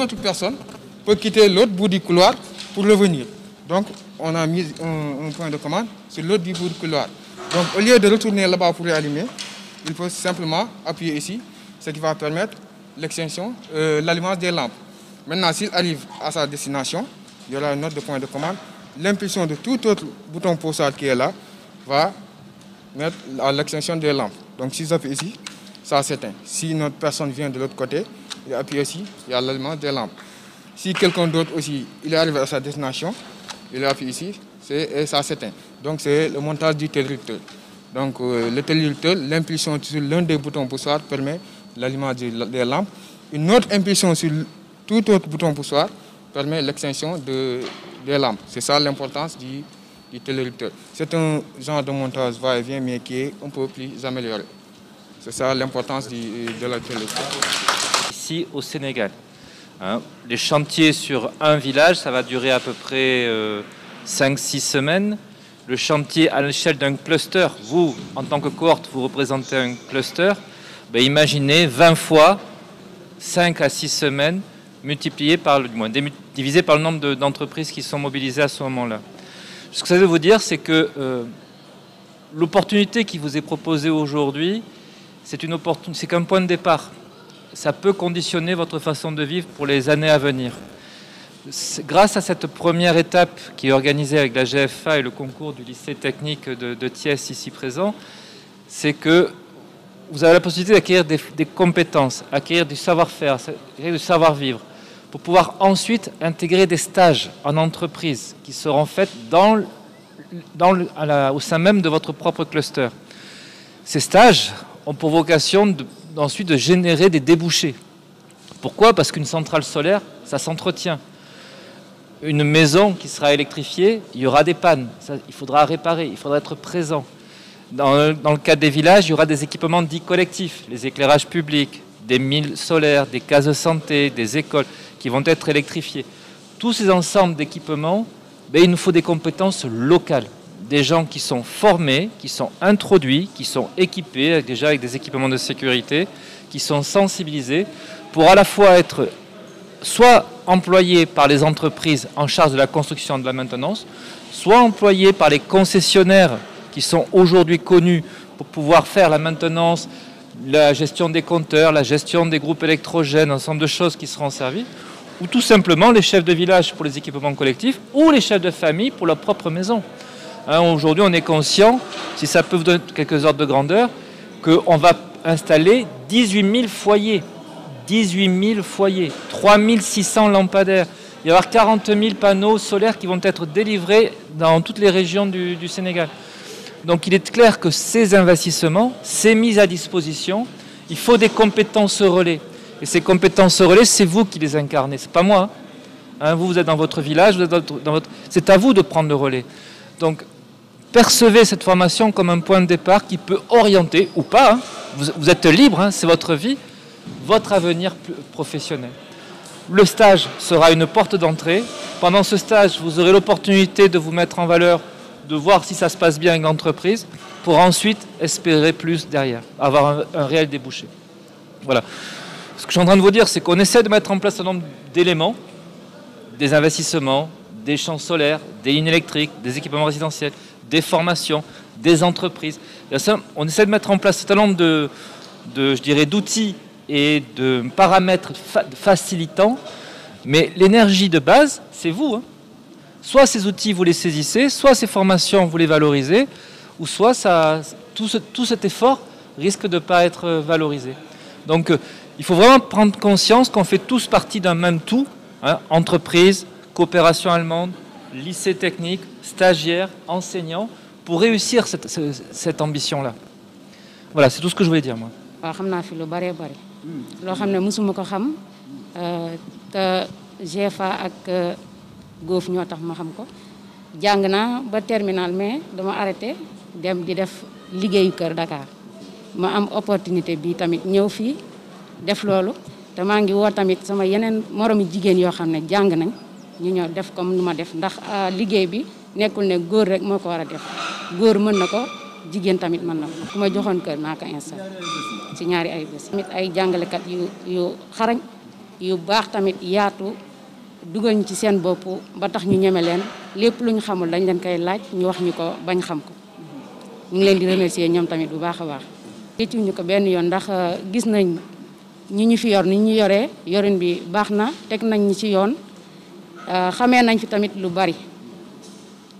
autre personne peut quitter l'autre bout du couloir pour revenir. Donc, on a mis un point de commande sur l'autre bout du couloir. Donc, au lieu de retourner là-bas pour allumer, il faut simplement appuyer ici, ce qui va permettre l'extinction, l'allumage des lampes. Maintenant, s'il arrive à sa destination, il y aura une autre point de commande. L'impulsion de tout autre bouton pulsar qui est là va mettre à l'extinction des lampes. Donc, si j'appuie ici, ça s'éteint. Si une autre personne vient de l'autre côté, il appuie ici, il y a l'allumage des lampes. Si quelqu'un d'autre aussi, il arrive à sa destination, il appuie ici et ça s'éteint. Donc, c'est le montage du télérecteur. Donc, le télérecteur, l'impulsion sur l'un des boutons poussoirs permet l'allumage des lampes. Une autre impulsion sur tout autre bouton poussoir permet l'extinction des lampes. C'est ça l'importance du télérecteur. C'est un genre de montage va-et-vient, mais qui est un peu plus amélioré. C'est ça l'importance de la télérecteur. Ici, au Sénégal, hein, les chantiers sur un village, ça va durer à peu près 5-6 semaines. Le chantier à l'échelle d'un cluster, vous, en tant que cohorte, vous représentez un cluster, ben imaginez 20 fois 5 à 6 semaines multiplié par, divisé par le nombre d'entreprises qui sont mobilisées à ce moment-là. Ce que ça veut vous dire, c'est que l'opportunité qui vous est proposée aujourd'hui, c'est qu'un point de départ. Ça peut conditionner votre façon de vivre pour les années à venir. Grâce à cette première étape qui est organisée avec la GFA et le concours du lycée technique de Thiès ici présent, c'est que vous avez la possibilité d'acquérir des compétences, acquérir du savoir-faire, acquérir du savoir-vivre, pour pouvoir ensuite intégrer des stages en entreprise qui seront faits au sein même de votre propre cluster. Ces stages ont pour vocation ensuite de générer des débouchés. Pourquoi? Parce qu'une centrale solaire, ça s'entretient. Une maison qui sera électrifiée, il y aura des pannes, il faudra réparer, il faudra être présent. Dans le cadre des villages, il y aura des équipements dits collectifs, les éclairages publics, des milles solaires, des cases de santé, des écoles qui vont être électrifiées. Tous ces ensembles d'équipements, il nous faut des compétences locales, des gens qui sont formés, qui sont introduits, qui sont équipés déjà avec des équipements de sécurité, qui sont sensibilisés pour à la fois être soit employés par les entreprises en charge de la construction et de la maintenance, soit employés par les concessionnaires qui sont aujourd'hui connus pour pouvoir faire la maintenance, la gestion des compteurs, la gestion des groupes électrogènes, un ensemble de choses qui seront servies, ou tout simplement les chefs de village pour les équipements collectifs, ou les chefs de famille pour leur propre maison. Hein, aujourd'hui, on est conscient, si ça peut vous donner quelques ordres de grandeur, qu'on va installer 18 000 foyers. 18 000 foyers, 3 600 lampadaires. Il va y avoir 40 000 panneaux solaires qui vont être délivrés dans toutes les régions du Sénégal. Donc il est clair que ces investissements, ces mises à disposition, il faut des compétences relais. Et ces compétences relais, c'est vous qui les incarnez, c'est pas moi. Hein, vous êtes dans votre village, c'est à vous de prendre le relais. Donc percevez cette formation comme un point de départ qui peut orienter, ou pas, hein, vous êtes libre, hein, c'est votre vie, votre avenir professionnel. Le stage sera une porte d'entrée. Pendant ce stage, vous aurez l'opportunité de vous mettre en valeur, de voir si ça se passe bien avec l'entreprise, pour ensuite espérer plus derrière, avoir un réel débouché. Voilà. Ce que je suis en train de vous dire, c'est qu'on essaie de mettre en place un nombre d'éléments, des investissements, des champs solaires, des lignes électriques, des équipements résidentiels, des formations, des entreprises. On essaie de mettre en place un certain nombre d'outils et de paramètres facilitants, mais l'énergie de base, c'est vous. Hein. Soit ces outils, vous les saisissez, soit ces formations, vous les valorisez, ou soit tout cet effort risque de ne pas être valorisé. Donc, il faut vraiment prendre conscience qu'on fait tous partie d'un même tout, hein, entreprise, coopération allemande, lycée technique, stagiaires, enseignants, pour réussir cette ambition-là. Voilà, c'est tout ce que je voulais dire, moi. loo xam ne mosuma ko xam te GFA ak Goof ñoo tax ma xam ko jàng naa ba terminal mais dama arrêté dem di def liggéeyu kër Dakar ma am opportunité bi tamit ñëw fii def loolu te maa ngi woo tamit sama yeneen moromi jigéen yoo xam ne jàng nañ ñu ñëw def comme nu ma def ndax liggéey bi nekkul ne góor rek moo ko war a def góor mën na ko jigéen tamit mën na ko ku ma joxoon kër naa ko installé ci ñaari ay bés tamit ay jàngalekat yu xarañ yu baax tamit yaatu dugal ñu ci seen bopp ba tax ñu ñeme leen lépp lu ñu xamul dañ leen koy laaj ñu wax ñu ko bañ xam ko ñu ngi leen di remercier ñoom tamit bu baax a baax. réccu ñu ko benn yoon ndax gis nañ ñi ñu fi yor ni ñu yoree yorin bi baax na teg nañ ñi ci yoon xamee nañ fi tamit lu bari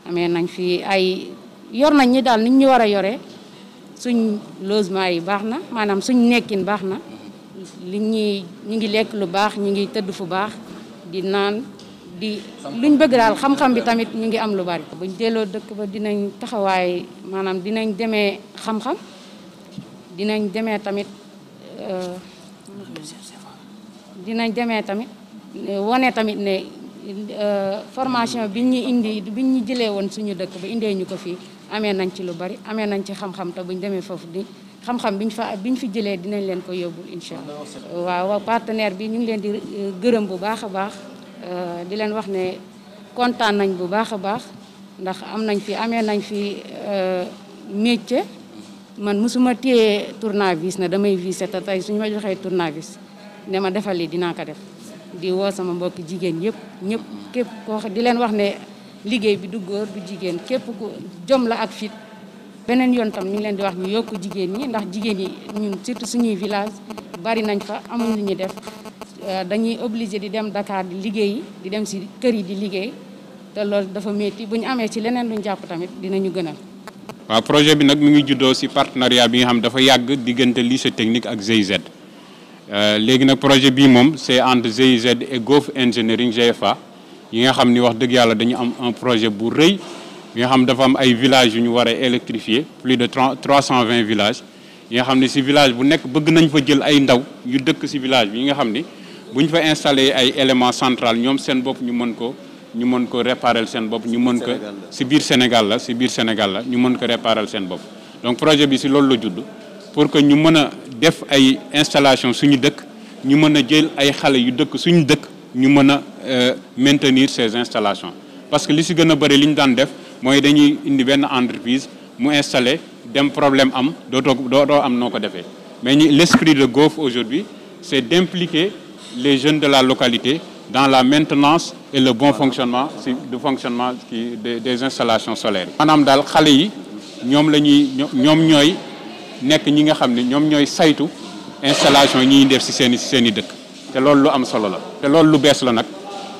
xamee nañ fi ay yor nañ ñi daal ni ñu war a yoree suñ logement yi baax na maanaam suñ nekkin baax na ñu ngi lekk lu baax ñu ngi tëdd fu baax di naan di luñ bëgg daal xam-xam bi tamit ñu ngi am lu bari. buñ delloo dëkk ba dinañ taxawaay maanaam dinañ demee xam-xam dinañ demee tamit wane tamit ne formation bi ñu jëlee woon suñu dëkk ba indee ñu ko fii amee nañ ci lu bari amee nañ ci xam-xam te buñ demee foofu di xam-xam biñ fi jëlee dinañ leen ko yóbbul incha allah. waaw partenaire bi ñu ngi leen di gërëm bu baax a baax di leen wax ne kontaan nañ bu baax a baax ndax amee nañ fi métier. man mosuma téye tournevis na damay visé te tey suñu ma joxee tournevis ne ma defal lii dinaa ko def di woo sama mbokki jigéen ñëpp képp koo di leen wax ne liggéey bi du góor du jigéen képp ku jom la ak fit. beneen yoon tam ñu ngi leen di wax ñu yokk jigéen ñi ndax jigéen yi ñun surtout suñuy village bari nañ fa amuñ lu ñuy def dañuy obligé di dem Dakar di liggéey di dem si kër yi di liggéey te loolu dafa métti bu ñu amee ci leneen luñ jàpp tamit dinañu gënal. waaw projet bi nag mi ngi juddoo ci partenariat bi nga xam dafa yàgg diggante lycée technique ak GIZ léegi nag projet bii moom c'est entre GIZ et Golf Engineering GFA yi nga xam ni wax dëgg yàlla dañu am un projet bu rëy bi nga xam dafa am ay villages yu ñu war a électrifier plus de 320 villages yi nga xam ne ci village bu nekk bëgg nañ fa jël ay ndaw yu dëkk ci village bi yi nga xam ni bu ñu fa installer ay éléments central ñoom seen bopp ñu mën ko réparer seen bopp ñu mën ko ci biir Sénégal la ñu mën ko réparer seen bopp. donc projet bi ci loolu la judd pour que ñu mën a def ay installation suñu dëkk ñu mën a jël ay xale yu dëkk suñu dëkk ñu mën a maintenir ces installations parce que li ci gën a bari li ñu daan def mooy dañuy indi benn entreprise mu installer dem problème am doo am noo ko defee mais l'esprit de Golf aujourd'hui c'est d'impliquer les jeunes de la localité dans la maintenance et le bon fonctionnement des installations solaires. maanaam daal xale yi ñoom ñooy nekk ñi nga xam ne ñoom ñooy saytu installation yi ñuy def ci seen i dëkk te loolu lu am solo la te loolu lu bees la nag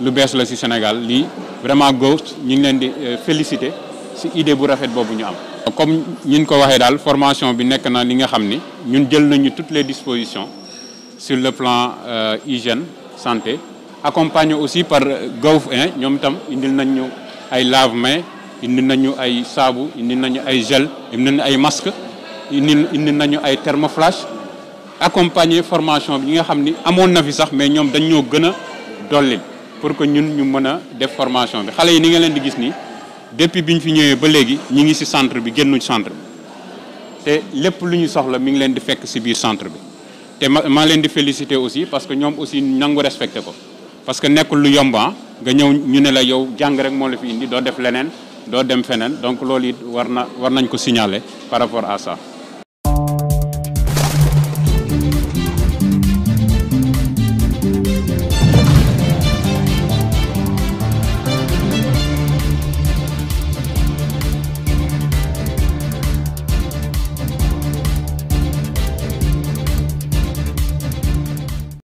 lu bees la ci Sénégal lii vraiment Golf ñu ngi leen di féliciter ci idée bu rafet boobu ñu am. comme ñun ko waxee daal formation bi nekk na li nga xam ni ñun jël nañu toutes les dispositions sur le plan hygiène santé. accompagné aussi par Golf 1 ñoom itam indil nañ ñu ay lave-mains indil nañu ay saabu indil nañu ay gel indil nañu ay masque indil nañu ay thermoflash accompagner formation bi nga xam ni amoon na fi sax mais ñoom dañ ñoo gën a dolli pour que ñun ñu mën a def formation bi xale yi ni nga leen di gis nii depuis bi ñu fi ñëwee ba léegi ñi ngi ci centre bi génnuñ centre bi te lépp lu ñu soxla mi ngi leen di fekk ci biir centre bi te maa leen di féliciter aussi parce que ñoom aussi nangu respecté ko. parce que nekkul lu yomba nga ñëw ñu ne la yow jàng rek moo la fi indi doo def leneen doo dem feneen donc loolu it war nañ ko signaler par rapport à ça.